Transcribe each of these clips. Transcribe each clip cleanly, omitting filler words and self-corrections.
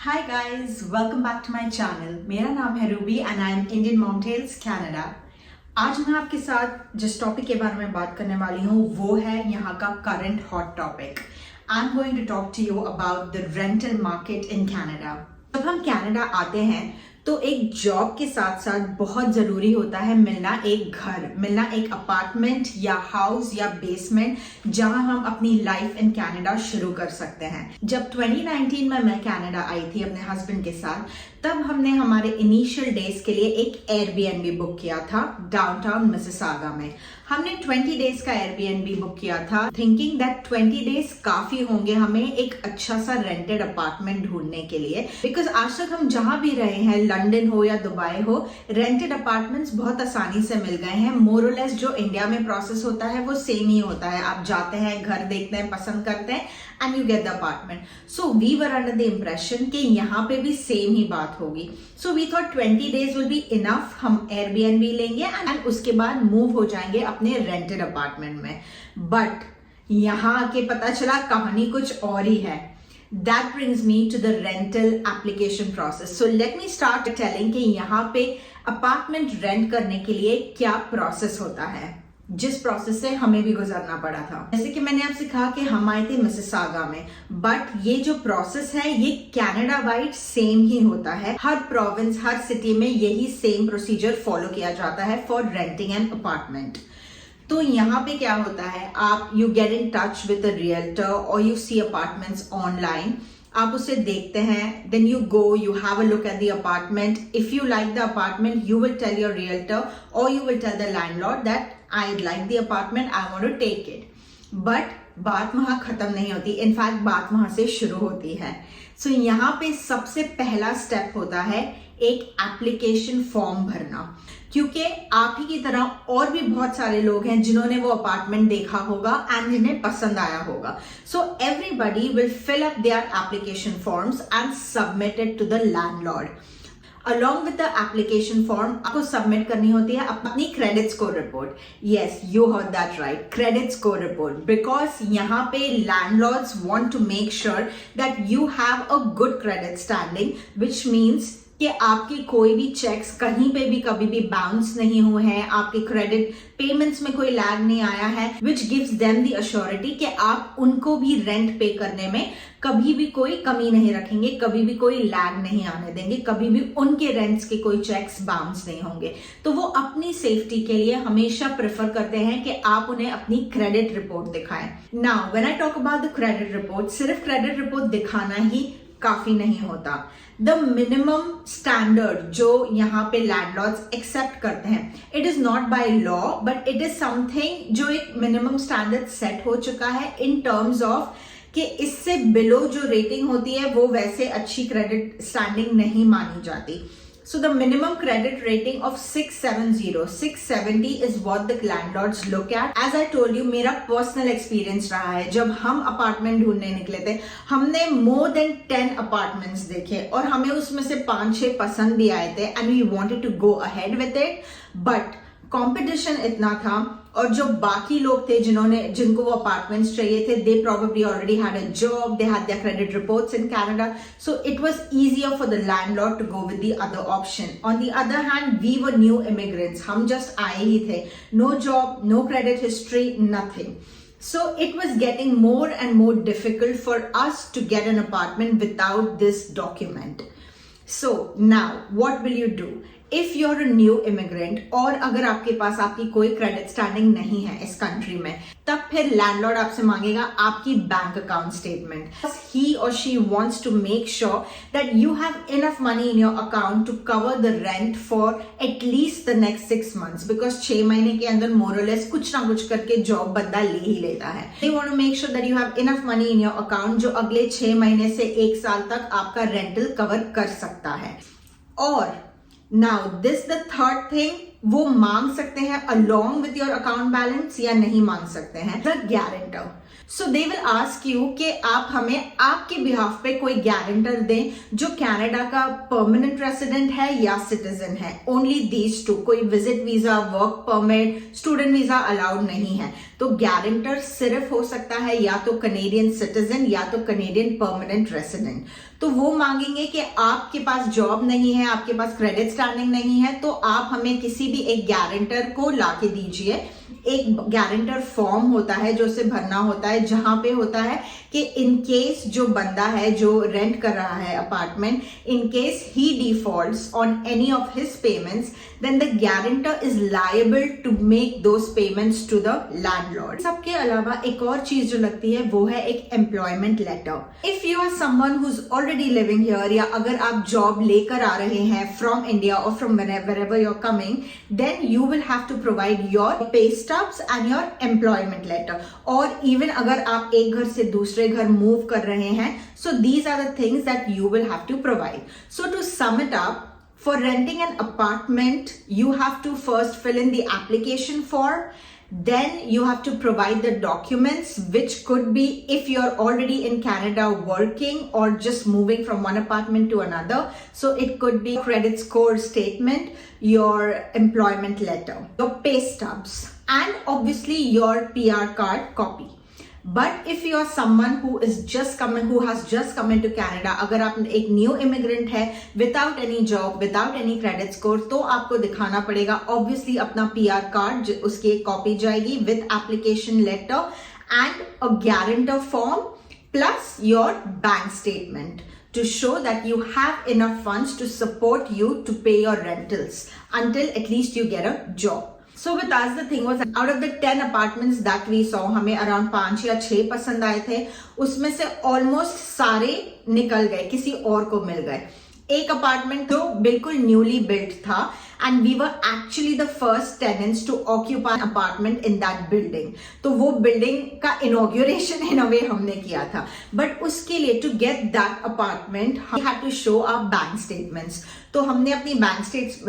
Hi guys, welcome back to my channel. मेरा नाम है Ruby and I am Indian Mountains, Canada. आज मैं आपके साथ जिस टॉपिक के बारे में बात करने वाली हूँ वो है यहाँ का current hot topic. I'm going to talk to you about the rental market in Canada. जब हम कनाडा आते हैं तो एक जॉब के साथ साथ बहुत ज़रूरी होता है मिलना एक घर, मिलना एक अपार्टमेंट या हाउस या बेसमेंट जहां हम अपनी लाइफ इन कनाडा शुरू कर सकते हैं. जब 2019 में मैं कनाडा आई थी अपने हस्बैंड के साथ, तब हमने हमारे इनिशियल डेज के लिए एक एयरबीएनबी बुक किया था डाउनटाउन मिसिसागा में. हमने 20 डेज का एयरबीएनबी बुक किया था थिंकिंग दैट 20 डेज काफी होंगे हमें एक अच्छा सा रेंटेड अपार्टमेंट ढूंढने के लिए. बिकॉज आज तक हम जहां भी रहे हैं, लंदन हो या दुबई हो, रेंटेड अपार्टमेंट्स बहुत आसानी से मिल गए हैं. मोर और लेस जो इंडिया में प्रोसेस होता है वो सेम ही होता है. आप जाते हैं, घर देखते हैं, पसंद करते हैं and you get the apartment. So we were under the impression कि यहाँ पे भी सेम ही बात होगी. So we thought 20 days will be enough. हम एयरबीएनबी लेंगे एंड उसके बाद मूव हो जाएंगे अपने रेंटेड अपार्टमेंट में. बट यहाँ आके पता चला कहानी कुछ और ही है. That brings me to the rental application process. So let me start telling कि यहाँ पे अपार्टमेंट रेंट करने के लिए क्या प्रोसेस होता है, जिस प्रोसेस से हमें भी गुजरना पड़ा था. जैसे कि मैंने आपसे कहा कि हम आए थे मिसिसागा में, बट ये जो प्रोसेस है ये कनाडा वाइड सेम ही होता है. हर प्रोविंस, हर सिटी में यही सेम प्रोसीजर फॉलो किया जाता है फॉर रेंटिंग एन अपार्टमेंट. तो यहाँ पे क्या होता है, आप you get in touch with a realtor और यू सी अपार्टमेंट्स ऑनलाइन. आप उसे देखते हैं, then you go, you have a look at the apartment. If you like the apartment you will tell your realtor और you will tell the landlord that I like the apartment, I want to take it. But बात वहां खत्म नहीं होती. In fact बात वहां से शुरू होती है. सो यहाँ पे सबसे पहला स्टेप होता है एक एप्लीकेशन फॉर्म भरना, क्योंकि आप ही की तरह और भी बहुत सारे लोग हैं जिन्होंने वो अपार्टमेंट देखा होगा एंड जिन्हें पसंद आया होगा. So everybody will fill up their application forms and submit it to the landlord. Along with the application form, आपको सबमिट करनी होती है अपनी credit score report. Yes, you heard that right, credit score report. Because यहाँ पे landlords want to make sure that you have a good credit standing, which means कि आपके कोई भी चेक्स कहीं पे भी कभी भी बाउंस नहीं हुए हैं, आपके क्रेडिट पेमेंट्स में कोई लैग नहीं आया है, which gives them the assurity कि आप उनको भी रेंट पे करने में कभी भी कोई कमी नहीं रखेंगे, कभी भी कोई लैग नहीं आने देंगे, कभी भी उनके रेंट्स के कोई चेक्स बाउंस नहीं होंगे. तो वो अपनी सेफ्टी के लिए हमेशा प्रेफर करते हैं कि आप उन्हें अपनी क्रेडिट रिपोर्ट दिखाएं. Now when I talk about the credit report, सिर्फ क्रेडिट रिपोर्ट दिखाना ही काफी नहीं होता. द मिनिमम स्टैंडर्ड जो यहाँ पे लैंडलॉर्ड्स एक्सेप्ट करते हैं, it is not by law but it is something जो एक मिनिमम स्टैंडर्ड सेट हो चुका है इन टर्म्स ऑफ कि इससे बिलो जो रेटिंग होती है वो वैसे अच्छी क्रेडिट स्टैंडिंग नहीं मानी जाती. So the minimum credit rating of 670 is what the landlords look at. As I told you, मेरा personal experience रहा है. जब हम अपार्टमेंट ढूंढने निकले थे, हमने more than 10 अपार्टमेंट्स देखे और हमें उसमें से 5-6 पसंद भी आए थे and we wanted to go ahead with it. But competition इतना था और जो बाकी लोग थे जिनको वो अपार्टमेंट्स चाहिए थे, they probably already had a job, they had their credit reports in Canada, so it was easier for the landlord to go with the other option. On the other hand, we were new immigrants, हम just आए ही थे, no job, no credit history, nothing. So it was getting more and more difficult for us to get an apartment without this document. So now what will you do? If you're a new immigrant और अगर आपके पास आपकी कोई credit standing नहीं है इस country में, तब फिर लैंडलॉर्ड आपसे मांगेगा आपकी bank account statement. He or she wants to make sure that you have enough money in your account to cover the rent for at least the next 6 months, because 6 महीने के अंदर more or less कुछ ना कुछ करके job बंदा ले ही लेता है. They want to make sure that you have enough money in your account जो अगले 6 महीने से 1 साल तक आपका रेंटल कवर कर सकता है. और Now this the third thing, वो मांग सकते हैं along with your account balance या नहीं मांग सकते हैं. The guarantor. So they will ask you कि आप हमें आपके बिहाफ पे कोई गारंटर दें जो कनाडा का परमानेंट रेसिडेंट है या सिटीजन है. Only these two. कोई visit visa, work permit, student visa allowed नहीं है. तो गारंटर सिर्फ हो सकता है या तो कनेडियन सिटीजन या तो कनेडियन परमानेंट रेसिडेंट। तो वो मांगेंगे कि आपके पास जॉब नहीं है, आपके पास क्रेडिट स्टैंडिंग नहीं है, तो आप हमें किसी भी एक गारंटर को लाके दीजिए। एक गारंटर फॉर्म होता है जो उसे भरना होता है, जहां पे होता है कि इन केस जो बंदा है जो रेंट कर रहा है apartment, in case he defaults on any of his payments, then the guarantor is liable to make those payments to the landlord. सबके अलावा एक और चीज जो लगती है वो है एक employment letter. If you are someone who's already living here, या अगर आप जॉब लेकर आ रहे हैं from India or from wherever you're coming, then you will have to provide your pay stubs and your employment letter. और even अगर आप एक घर से दूसरे घर move कर रहे हैं, so these are the things that you will have to provide. So to sum it up, for renting an apartment, you have to first fill in the application form. Then you have to provide the documents, which could be if you're already in Canada working or just moving from one apartment to another. So it could be credit score statement, your employment letter, your pay stubs, and obviously your PR card copy. But if you are someone who has just come into Canada, अगर आप एक new immigrant है without any job, without any credit score, तो आपको दिखाना पड़ेगा obviously अपना PR card, उसकी एक कॉपी जाएगी with application letter and a guarantor form plus your bank statement to show that you have enough funds to support you to pay your rentals until at least you get a job. So with us the thing was, out of the 10 apartments that we saw, हमें around 5 या 6 पसंद आए थे, उसमें से almost सारे निकल गए, किसी और को मिल गए। एक अपार्टमेंट तो बिल्कुल न्यूली बिल्ट था and we were actually the first tenants to occupy an apartment in that building. तो वो बिल्डिंग का इनॉग्रेशन इन अ वे हमने किया था, बट उसके लिए to get that apartment we had to show our bank statements. तो हमने अपनी बैंक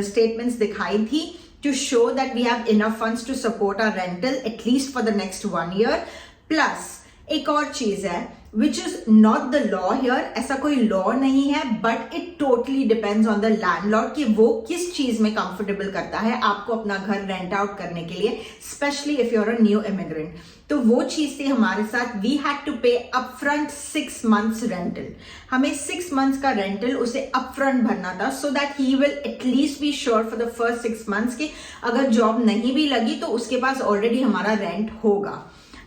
स्टेटमेंट्स दिखाई थी to show that we have enough funds to support our rental at least for the next 1 year. Plus एक और चीज है which is not the law here, ऐसा कोई लॉ नहीं है, but it totally depends on the landlord कि वो किस चीज में कंफर्टेबल करता है आपको अपना घर रेंट आउट करने के लिए, specially if you are a new immigrant. तो वो चीज थी हमारे साथ, we had to pay upfront 6 months rental. हमें 6 months का रेंटल उसे अपफ्रंट भरना था, so that he will at least be sure for the first 6 months कि अगर जॉब नहीं भी लगी तो उसके पास ऑलरेडी हमारा रेंट होगा।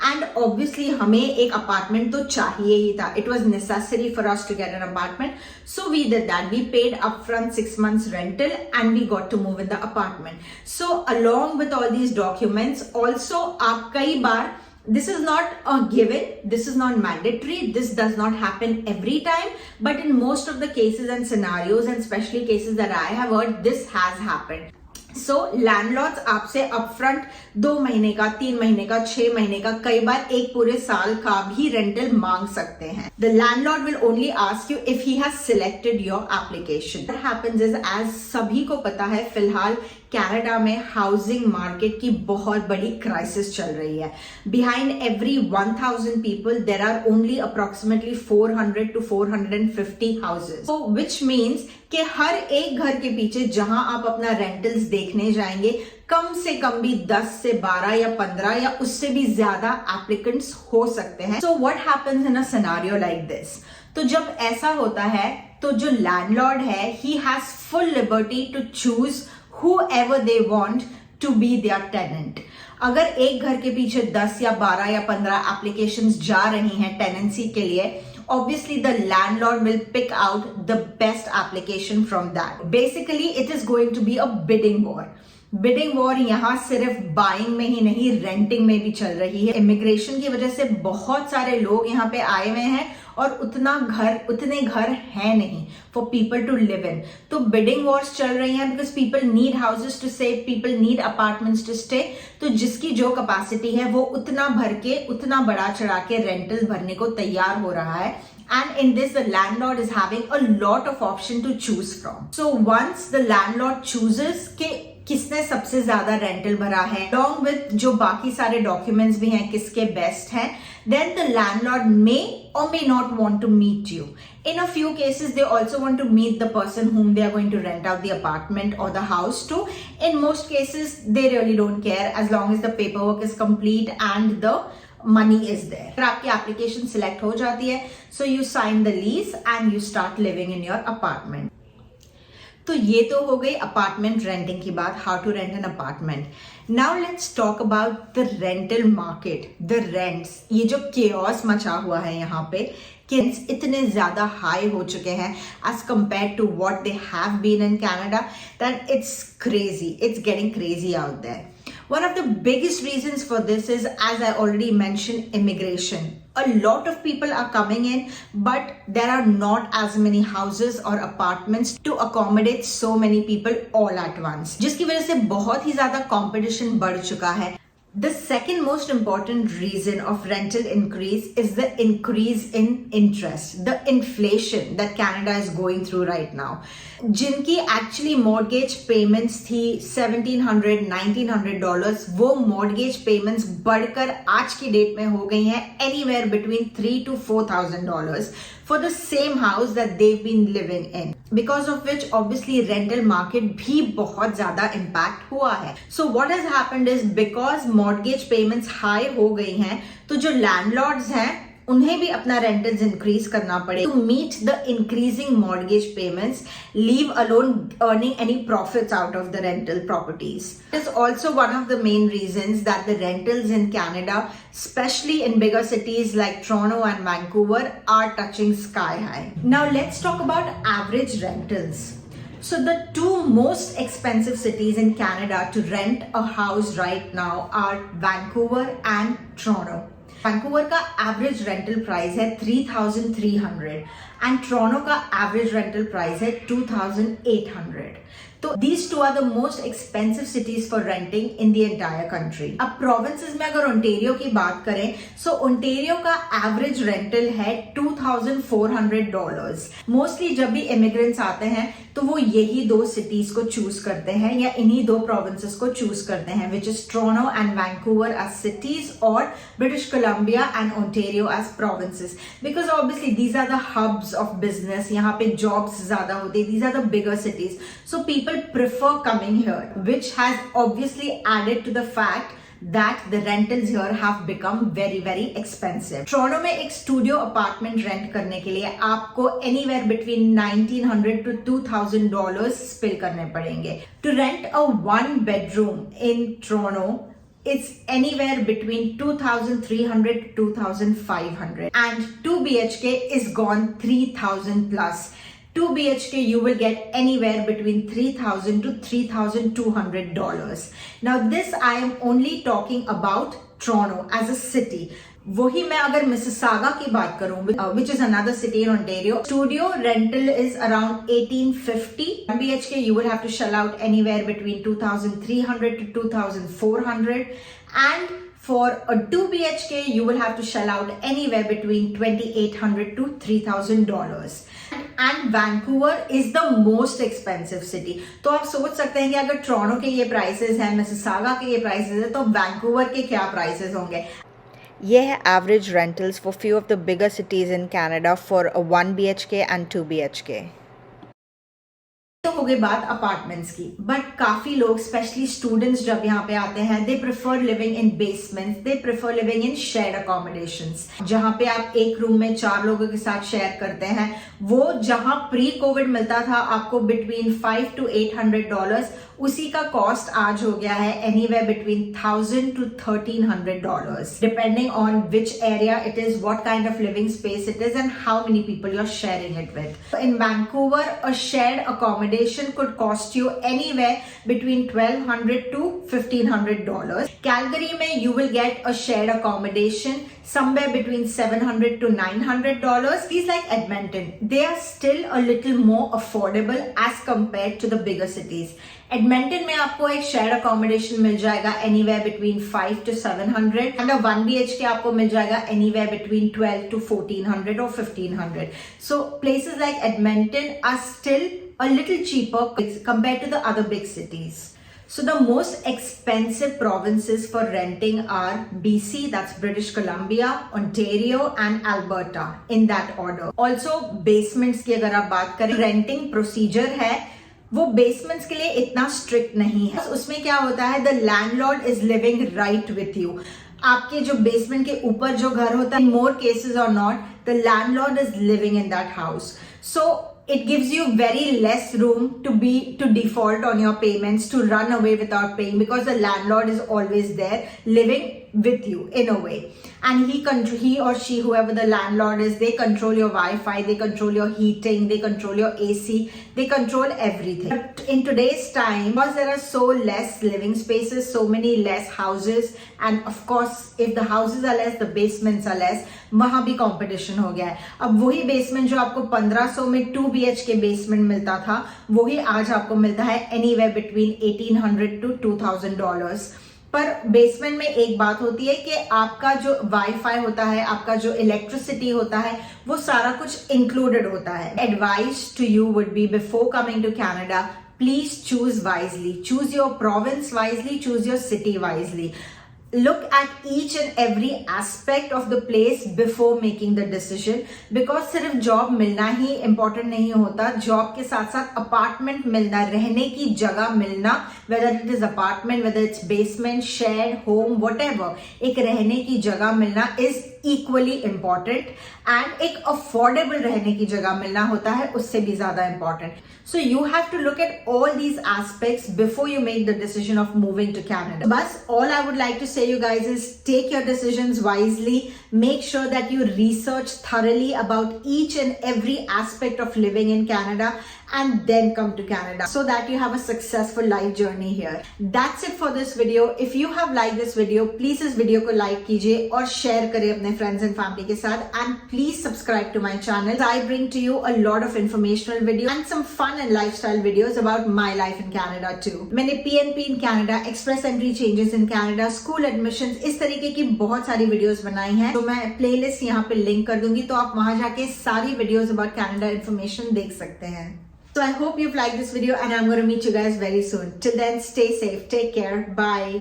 एंड ऑब्वियसली हमें एक अपार्टमेंट तो चाहिए ही था, it was necessary for us to get an apartment, so we did that, we paid upfront 6 months rental and we got to move in the apartment. So along with all these documents also आप कई बार, this is not a given, this is not mandatory, this does not happen every time, but in most of the cases and scenarios and especially cases that I have heard, this has happened. So landlords आपसे upfront 2 महीने का, 3 महीने का, 6 महीने का, कई बार एक पूरे साल का भी रेंटल मांग सकते हैं। The landlord will only ask you if he has selected your application. What happens is, as सभी को पता है फिलहाल कनाडा में हाउसिंग मार्केट की बहुत बड़ी क्राइसिस चल रही है। Behind every 1000 people there are only approximately 400 to 450 houses, so which means कि हर एक घर के पीछे जहां आप अपना रेंटल्स देखने जाएंगे, कम से कम भी 10 से 12 या 15 या उससे भी ज्यादा एप्लीकेंट्स हो सकते हैं। So what happens in a scenario like this, तो जब ऐसा होता है तो जो लैंडलॉर्ड है, he has full liberty to choose whoever they want to be their tenant. अगर एक घर के पीछे 10 या 12 या 15 एप्लीकेशंस जा रही हैं टेनेंसी के लिए, obviously the landlord will pick out the best application from that. Basically it is going to be a bidding war. Bidding war यहाँ सिर्फ बाइंग में ही नहीं, रेंटिंग में भी चल रही है। इमिग्रेशन की वजह से बहुत सारे लोग यहाँ पे आए हुए हैं और उतने घर हैं नहीं for people to live in. तो बिडिंग वॉर्स चल रही हैं because people need houses to stay, people need apartments to stay. तो जिसकी जो कैपेसिटी है वो उतना भर के, उतना बड़ा चढ़ा के रेंटल भरने को तैयार हो रहा है। And in this, the landlord is having a lot of option to choose from. So once the landlord chooses कि किसने सबसे ज्यादा रेंटल भरा है, along with जो बाकी सारे डॉक्यूमेंट्स भी हैं किसके बेस्ट हैं, then the landlord may or may not want to meet you. In a few cases, they also want to meet the person whom they are going to rent out the apartment or the house to. In most cases, they really don't care as long as the paperwork is complete and the money is there. अगर आपकी application select हो जाती है, so you sign the lease and you start living in your apartment. तो ये तो हो गई अपार्टमेंट रेंटिंग की बात, how to rent an apartment. Now let's talk about the rental market, the rents. ये जो केओस मचा हुआ है यहाँ पे, किन्स इतने ज्यादा हाई हो चुके हैं as compared to what they have been in Canada that it's crazy, it's getting crazy out there. One of the biggest reasons for this is, as I already mentioned, immigration. A lot of people are coming in, but there are not as many houses or apartments to accommodate so many people all at once. जिसकी वजह से बहुत ही ज्यादा competition बढ़ चुका है. The second most important reason of rental increase is the increase in interest, the inflation that Canada is going through right now. जिनकी actually mortgage payments थी $1,700, $1,900, वो mortgage payments बढ़कर आज की डेट में हो गई हैं anywhere between $3,000 to $4,000 for the same house that they've been living in, because of which obviously rental market भी बहुत ज़्यादा impact हुआ है. So what has happened is, because mortgage payments high हो गई हैं, तो जो landlords हैं उन्हें भी अपना रेंटल्स इंक्रीज करना पड़े to meet the increasing mortgage payments, leave alone earning any profits out of the rental properties. Is also one of the main reasons that the rentals in Canada, especially in bigger cities like Toronto and Vancouver, are touching sky high. Now let's talk about average rentals. So the two most expensive cities in Canada to rent a house right now are Vancouver and Toronto. Vancouver का average rental price है $3,300 and Toronto का average rental price है $2,800. तो these two are the most expensive cities for renting in the entire country. अब provinces में अगर Ontario की बात करें, सो ओंटारियो का एवरेज रेंटल है $2,400. मोस्टली जब भी इमिग्रेंट्स आते हैं तो वो यही दो सिटीज को चूज करते हैं या इन्हीं दो प्रोविंसेस को चूज करते हैं, which is Toronto and Vancouver as cities और British Columbia and Ontario as provinces, because obviously these are the hubs of business. यहाँ पे जॉब्स ज्यादा होते हैं, these are the bigger cities, so people prefer coming here, which has obviously added to the fact that the rentals here have become very very expensive. Toronto में एक studio apartment rent करने के लिए आपको anywhere between $1,900 to $2,000 spell करने पड़ेंगे. To rent a one bedroom in Toronto, it's anywhere between $2,300 to $2,500, and 2 BHK is gone $3,000 plus. 2 BHK you will get anywhere between $3,000 to $3,200. Now this I am only talking about Toronto as a city. वही मैं अगर Mississauga की बात करूं, which is another city in Ontario, studio rental is around $1,850. 1 BHK you will have to shell out anywhere between $2,300 to $2,400, and for a 2 BHK you will have to shell out anywhere between $2,800 to $3,000. And Vancouver is the most expensive city. तो आप सोच सकते हैं कि अगर Toronto के ये prices हैं, मिसिसागा के ये प्राइसेस हैं, तो वैंकूवर के क्या प्राइसेस होंगे. ये है average rentals for few of the bigger cities in Canada for a 1 BHK and 2 BHK. तो हो गई बात अपार्टमेंट्स की, बट काफी लोग स्पेशली स्टूडेंट्स जब यहाँ पे आते हैं, they prefer living in basements, they prefer living in shared accommodations, जहाँ पे आप एक रूम में 4 लोगों के साथ शेयर करते हैं. वो जहाँ प्री कोविड मिलता था आपको बिटवीन $500 to $800, उसी का कॉस्ट आज हो गया है anywhere between $1,000 to $1,300 depending on which area it is, what kind of living space it is, and how many people you are sharing it with. In Vancouver a shared accommodation could cost you anywhere between $1,200 to $1,500. Calgary में you will get a shared accommodation somewhere between $700 to $900. Cities like Edmonton, they are still a little more affordable as compared to the bigger cities. Edmonton में आपको एक shared accommodation मिल जाएगा anywhere between $500 to $700, and a 1 BHK आपको मिल जाएगा anywhere between $1,200 to $1,400 or $1,500. So places like Edmonton are still a little cheaper compared to the other big cities. So the most expensive provinces for renting are BC, that's British Columbia, Ontario and Alberta, in that order. Also basements की अगर आप बात करें, renting procedure है वो basements के लिए इतना स्ट्रिक्ट नहीं है। उसमें क्या होता है, the landlord is living right with you. आपके जो बेसमेंट के ऊपर जो घर होता है, मोर केसेस और not, the landlord is living in that house, so it gives you very less room to default on your payments, to run away without paying, because the landlord is always there living with you in a way, and he or she, whoever the landlord is, they control your Wi-Fi, they control your heating, they control your AC, they control everything. But in today's time, because there are so less living spaces, so many less houses, and of course if the houses are less, the basements are less, वहां भी competition हो गया है। अब वही basement जो आपको 1500 में 2 BHK बेसमेंट मिलता था, वही आज आपको मिलता है एनीवेयर बिटवीन $1800 to $2000। पर बेसमेंट में एक बात होती है कि आपका जो वाईफाई होता है, आपका जो इलेक्ट्रिसिटी होता है, वो सारा कुछ इंक्लूडेड होता है। Advice to you would be, before coming to Canada, please choose wisely, choose your province wisely, choose your city wisely. Look at each and every aspect of the place before making the decision, because सिर्फ job मिलना ही important नहीं होता, job के साथ साथ apartment मिलना, रहने की जगह मिलना, whether it is apartment, whether it's basement, shared home, whatever, एक रहने की जगह मिलना is equally important, and एक affordable रहने की जगह मिलना होता है उससे भी ज्यादा important. So you have to look at all these aspects before you make the decision of moving to Canada. But all I would like to say you guys is take your decisions wisely. Make sure that you research thoroughly about each and every aspect of living in Canada, and then come to Canada so that you have a successful life journey here. That's it for this video. If you have liked this video, please इस video को like कीजिए और share करें अपने friends and family के साथ, and please subscribe to my channel. I bring to you a lot of informational videos and some fun and lifestyle videos about my life in Canada too. मैंने PNP in Canada, express entry changes in Canada, school admissions, इस तरीके की बहुत सारी videos बनाई हैं, तो मैं प्लेलिस्ट यहाँ पे लिंक कर दूंगी, तो आप वहां जाके सारी वीडियोस अबाउट कैनेडा इन्फॉर्मेशन देख सकते हैं। So I hope you've liked this video, and I'm going to meet you guys very soon. Till then, stay safe, take care, bye.